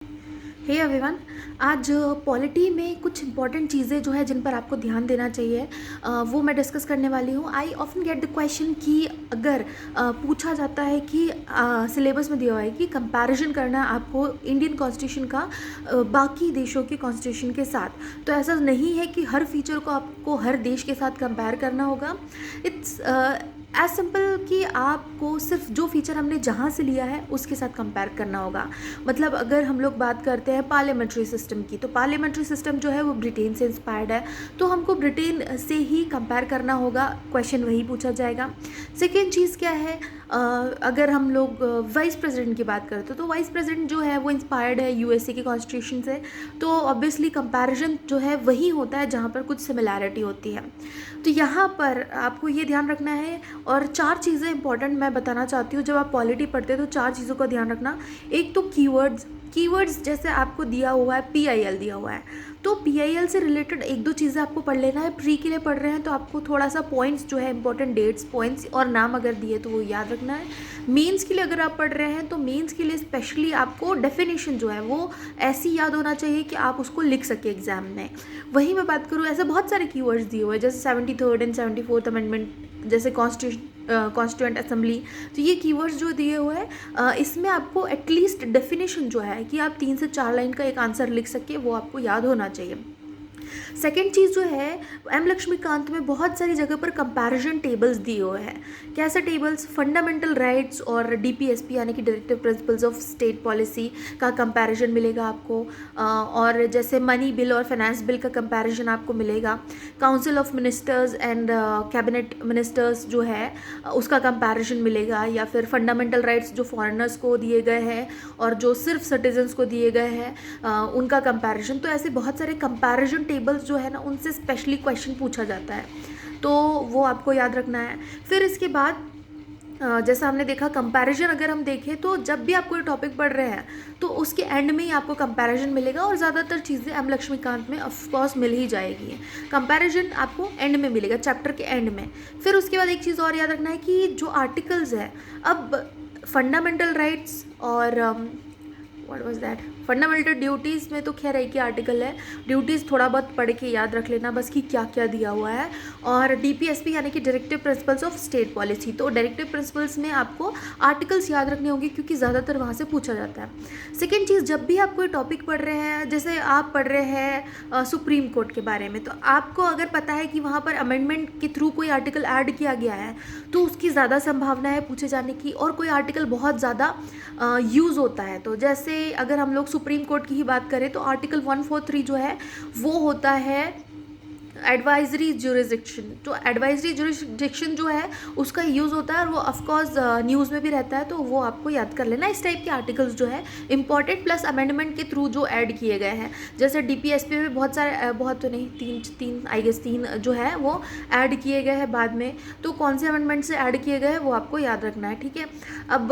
Hey everyone. आज polity में कुछ इंपॉर्टेंट चीज़ें जो है जिन पर आपको ध्यान देना चाहिए, वो मैं डिस्कस करने वाली हूँ। I often get the question कि अगर पूछा जाता है कि सिलेबस में दिया हुआ है कि कंपैरिजन करना है आपको इंडियन कॉन्स्टिट्यूशन का बाकी देशों के कॉन्स्टिट्यूशन के साथ, तो ऐसा नहीं है कि हर फीचर को आपको हर देश के साथ कंपेयर करना होगा। इट्स एज सिंपल कि आपको सिर्फ जो फीचर हमने जहाँ से लिया है उसके साथ कंपेयर करना होगा। मतलब अगर हम लोग बात करते हैं पार्लियामेंट्री सिस्टम की, तो पार्लियामेंट्री सिस्टम जो है वो ब्रिटेन से इंस्पायर्ड है, तो हमको ब्रिटेन से ही कंपेयर करना होगा, क्वेश्चन वही पूछा जाएगा। सेकेंड चीज़ क्या है, अगर हम लोग वाइस प्रेसिडेंट की बात करते हैं तो वाइस प्रेसिडेंट जो है वो इंस्पायर्ड है यूएसए की कॉन्स्टिट्यूशन से, तो ऑब्वियसली कंपैरिजन जो है वही होता है जहाँ पर कुछ सिमिलैरिटी होती है। तो यहाँ पर आपको ये ध्यान रखना है। और चार चीज़ें इंपॉर्टेंट मैं बताना चाहती हूँ, जब आप पॉलिटी पढ़ते हैं तो चार चीज़ों का ध्यान रखना। एक तो कीवर्ड्स जैसे आपको दिया हुआ है पीआईएल दिया हुआ है, तो पीआईएल से रिलेटेड एक दो चीज़ें आपको पढ़ लेना है। प्री के लिए पढ़ रहे हैं तो आपको थोड़ा सा पॉइंट्स जो है इंपॉर्टेंट डेट्स पॉइंट्स और नाम अगर दिए तो वो याद रखना है। मेंस के लिए अगर आप पढ़ रहे हैं तो मेंस के लिए स्पेशली आपको डेफिनेशन जो है वो ऐसी याद होना चाहिए कि आप उसको लिख सके एग्जाम में। वहीं मैं बात करूँ, ऐसे बहुत सारे कीवर्ड्स दिए हुए हैं जैसे 73rd एंड 74th अमेंडमेंट, जैसे कॉन्स्टिट्यूएंट असेंबली, तो ये कीवर्ड्स जो दिए हुए हैं इसमें आपको एटलीस्ट डेफिनेशन जो है कि आप 3 से 4 लाइन का एक आंसर लिख सके वो आपको याद होना चाहिए। सेकेंड चीज़ जो है, एम लक्ष्मीकांत में बहुत सारी जगह पर कंपैरिजन टेबल्स दिए हुए हैं। कैसे टेबल्स? फंडामेंटल राइट्स और डीपीएसपी यानी कि directive principles of state policy का कंपैरिजन मिलेगा आपको, और जैसे मनी बिल और फाइनेंस बिल का कंपैरिजन आपको मिलेगा। Council of ministers and cabinet ministers जो है उसका कंपैरिजन मिलेगा, या फिर फंडामेंटल राइट्स जो फॉरेनर्स को दिए गए हैं और जो सिर्फ सिटीजन्स को दिए गए हैं उनका कंपैरिजन। तो ऐसे बहुत सारे कंपैरिजन टेबल्स जो है ना उनसे स्पेशली क्वेश्चन पूछा जाता है, तो वो आपको याद रखना है। फिर इसके बाद जैसा हमने देखा कंपैरिजन, अगर हम देखें तो जब भी आप कोई टॉपिक पढ़ रहे हैं तो उसके एंड में ही आपको कंपैरिजन मिलेगा, और ज़्यादातर चीज़ें एम लक्ष्मीकांत में ऑफकोर्स मिल ही जाएगी। कंपैरिजन आपको एंड में मिलेगा, चैप्टर के एंड में। फिर उसके बाद एक चीज़ और याद रखना है कि जो आर्टिकल्स है, अब फंडामेंटल राइट्स और what was that, fundamental duties में तो खैर एक ही आर्टिकल है, ड्यूटीज़ थोड़ा बहुत पढ़ के याद रख लेना बस कि क्या क्या दिया हुआ है। और डीपीएसपी यानी कि directive principles of state policy, तो डायरेक्टिव प्रिंसिपल्स में आपको आर्टिकल्स याद रखने होंगे क्योंकि ज़्यादातर वहाँ से पूछा जाता है। सेकेंड चीज़, जब भी आप कोई टॉपिक पढ़ रहे हैं, जैसे आप पढ़ रहे हैं सुप्रीम कोर्ट के बारे में, तो आपको अगर पता है कि वहाँ पर अमेंडमेंट के थ्रू कोई आर्टिकल ऐड किया गया है तो उसकी ज़्यादा संभावना है पूछे जाने की, और कोई आर्टिकल बहुत ज़्यादा यूज़ होता है, तो जैसे अगर हम लोग सुप्रीम कोर्ट की ही बात करें तो आर्टिकल 143 जो है वो होता है एडवाइजरी ज्यूरिसडिक्शन। तो एडवाइजरी ज्यूरिसडिक्शन जो है उसका यूज़ होता है और वो ऑफकोर्स न्यूज़ में भी रहता है, तो वो आपको याद कर लेना। इस टाइप के आर्टिकल्स जो है इंपॉर्टेंट प्लस अमेंडमेंट के थ्रू जो ऐड किए गए हैं, जैसे डीपीएसपी में बहुत सारे बहुत तो नहीं, तीन आई गेस तीन जो है वो ऐड किए गए हैं बाद में, तो कौन से अमेंडमेंट से ऐड किए गए हैं वो आपको याद रखना है, ठीक है। अब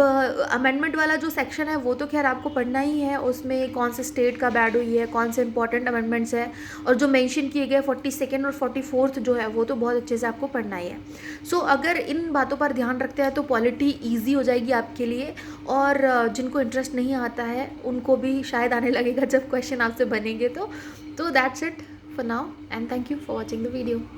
अमेंडमेंट वाला जो सेक्शन है वो तो खैर आपको पढ़ना ही है, उसमें कौन से स्टेट का बैड हुई है, कौन से इंपॉर्टेंट अमेंडमेंट्स है, और जो मेंशन किए गए 42nd और 44th जो है वो तो बहुत अच्छे से आपको पढ़ना ही है। सो अगर इन बातों पर ध्यान रखते हैं तो पॉलिटी ईजी हो जाएगी आपके लिए, और जिनको इंटरेस्ट नहीं आता है उनको भी शायद आने लगेगा जब क्वेश्चन आपसे बनेंगे। तो that's it for now and thank you for watching the video.